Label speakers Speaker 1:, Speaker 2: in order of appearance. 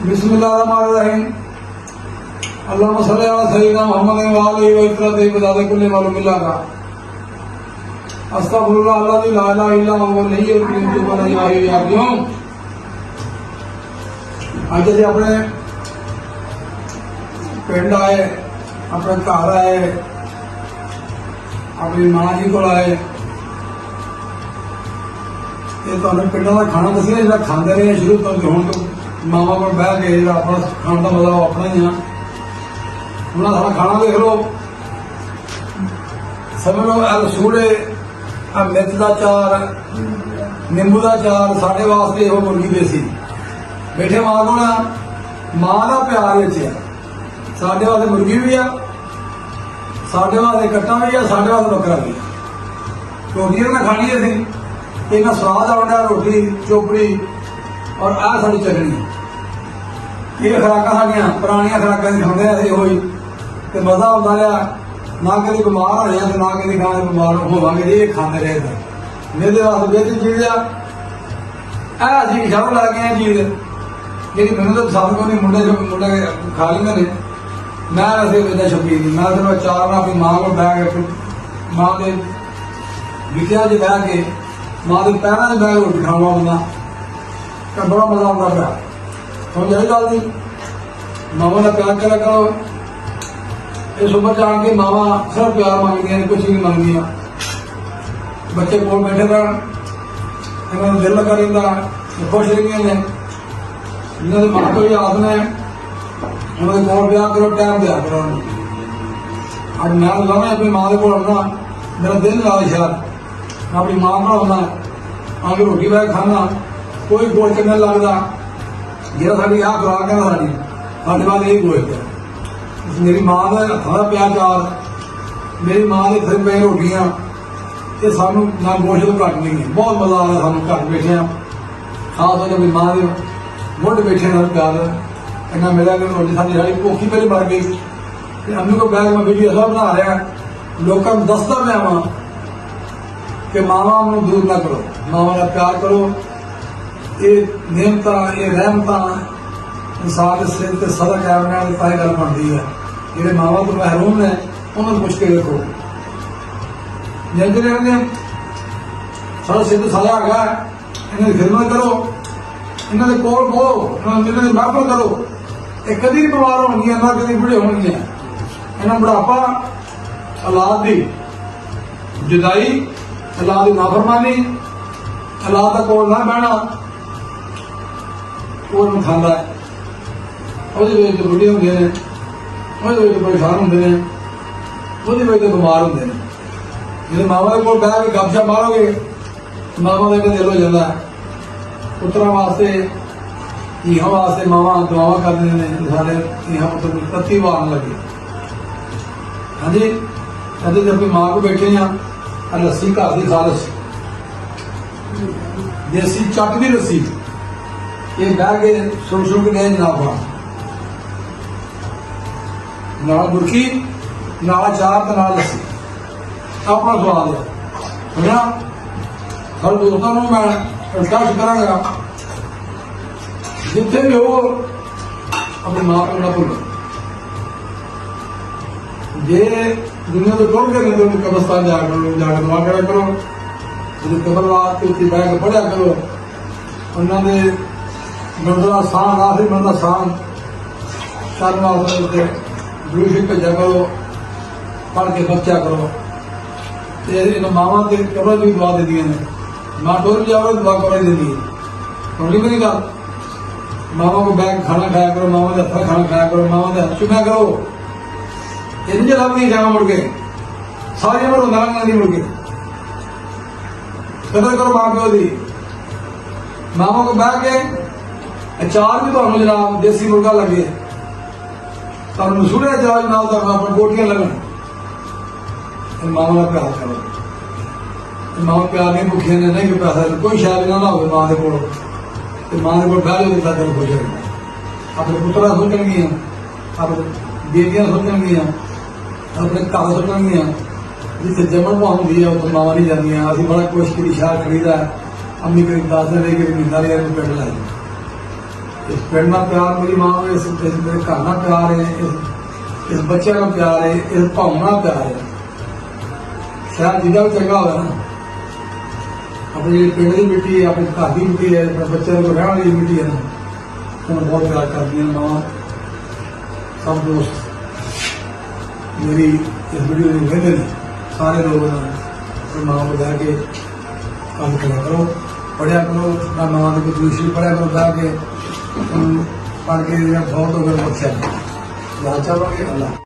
Speaker 1: बिस्मिल्लाहिर्रहमानिर्रहीम। अल्लाहुम्मा सल्ली अला सय्यिदिना मुहम्मदिन व आलिहि व इत्तरतिहि बिदाति कुल्ली मालूम बिल्लाह का अस्तगफिरुल्लाह अल्लज़ी ला इलाहा इल्ला हुवल हय्युल क़य्यूम व ला इलाहा इल्ला हुव। आज जी अपने पिंड आए, अपने घर आए, अपनी मां जी को आए। तो पिंडों का खाना दसिया जो खाते रहे शुरू तो हूँ तो मावा को बह के जो अपना खाने का मजा अपना ही है। उन्होंने सारा खाना देख लो, समझ लो सूड़े मिर्च का चार, नींबू का चार, साढ़े वास्ते वो मुर्गी देसी बैठे मां को ना मां का प्यार है। साढ़े वास्ते मुर्गी भी आ, साढ़े वास्ते कट्टा भी आ, साढ़े वास्ते बकरा भी। रोटी उन्हें खानी है इन्ना स्वाद आना रोटी चोपड़ी और आ साड़ी चटनी। ये खुराक साड़ियाँ पुरानिया खुराक खाते अस हो मजा आता रहा। ना कभी बीमार होने तो ना कभी खाने बीमार होवे ये खाते रहे थे। मेरे वास्ते बेहतर चीज आ अभी शहरों लै गए चीज जी मैंने तो पसंद को नहीं। मुंडे मुंडे खा लेंगे ने मैं वैसे बेहतर शौकीन नहीं। मैं सिर्फ चार अपनी मां को बह के मां के गिटिया च बह के मां के पैरों से बह के रोटी खावा बंदा तो बड़ा मजा आता पा। समझ आई गल नहीं। मावा का प्यार करा करो। इस उम्र जान के मावा सिर्फ प्यार मंगदियां कुछ नहीं मंगदियां। बच्चे कोल बैठे रहन, इन्होंने दिल लगा रहा, खुश रहिंदियां ने। जिन्होंने मां को याद ने उन्होंने कोल ब्याह करो, टाइम दिया करो। अब मैं लाना अपनी मां के कोल आना, मेरा दिल ला शायद अपनी मां को आना आगे रोटी बह खाना कोई गोल चंगा लगता जो साड़ी आ खुराक है साड़ी साढ़े बाद यही गोल मेरी मां का हथा का प्यार चार, मेरी मां के फिर पे रोटियां ये सानू ना गोश तो घट नहीं है। बहुत मजा आ रहा सानू घर बैठे खास तौर अपनी मां के मुढ़ बैठे ना प्यार इन्ना मिला कि रोटी साड़ी साड़ी भुखी पहले मर गई। अम्मी को बैग में वीडियो ऐसा बना रहा लोगों को दसता मैं वहां कि मावा दूर ना करो, मावा का प्यार करो। ये नियमत ये रहमत इंसान के सिर से सदा कायम ताई गल बनती है। जो मावा तो महरूम ने उन्होंने पुछ के देखो जिंदगी ने सारा सिद्ध साया आ गया। इन्हें खिदमत करो, इन्होंने कोल बो, इन्होंने महफल करो। ये कभी भी बीमार होगी ना कभी बुढ़े होंगे। इन्हें बुढ़ापा औलाद की जुदाई, औलाद की नाफरमानी, औलाद का कोल ना बहना वो खांदा है। बुढ़े होंगे ने परेशान होंगे ने वजह से बीमार होंगे ने। जो मावा के कोल बह के गपशप मारोगे मावा का दिल हो जाता है। पुत्रा वास्ते धीहा वास्ते मावा दुआवा करते हैं सारे धीहा पुत्र तत्ती वारन लगे। हाँ जी अभी जब अपनी मां को बैठे हैं लस्सी घर की खालस देसी चट की लस्सी ये बह के सुन सुन के गए जनाब नाल बुरकी नाल चार तो नाल लस्सी अपना स्वाद है। हर दोस्तों को मैं रिक्वेस्ट करांगा जिथे भी हो अपनी मां को ना भूलो। जे दुनिया तो टुर के नहीं तो कब्रस्तान जाकर दुआ करा करो। जो कब्रवाद के उत्ते बह के पढ़िया करो। उन्होंने मंदरा स्थान आखिरी मंदा स्थान शर्म वास्ते जुलूस भेजा करो, पढ़ के बच्चा करो। इन मावा के कबर भी दुआ दी ने मां टोर भी जाओ दुआ कबर दी है। थोड़ी भी नहीं गल मावा को बैग खाना खाया करो, मावा के हथा खाना खाया करो, मावा के हथ चुम्या करो। इंज लभदी जाना मुड़ के सारी उम्र होंदा लंघ मुड़ के कदर करो मां प्यो की। मावा को बह के अचार भी तुम जनाब देसी मुर्गा लगे तुम मसूड़े अचार जनाब तुम अपनी गोटियां लगन। मावा का प्यार करो। मां प्यार नहीं भुखे ने नहीं कोई पैसा कोई शायद ना हो मां के कोल मां के कोल बह जाओ दिल खुश रहना। अपने पुत्रा सोचनगियां, अपने बेटियां सोचनगियां, अपने घर सोचनगियां। जिसे जमन भाव होंगी है उतो मावा नहीं जादियां। अभी बड़ा कोशिश की शहर खरीदा अम्मी करीब 10 दिन रही करीब महीना रही पिंड लाई इस पिंड का प्यार मेरी मां को, इस मेरे घर का प्यार है, इस बच्चे का प्यार है, इस भावना का प्यार है। शायद जिदा भी चंगा होगा ना, अपनी जी पिंड की मिट्टी है, अपने घर की मिट्टी है, अपने बच्चे को रहने वाली मिट्टी है ना, उन्हें बहुत प्यार करती है मां। सब दोस्त मेरी इस वीडियो में कहते हैं, सारे लोग अपनी मां को जाके काम करा करो, पढ़िया करो, ना मां को कुछ दूसरी पढ़िया करो, जाके पढ़ के बहुत लोगों को बख्शा चलोगे अल्लाह।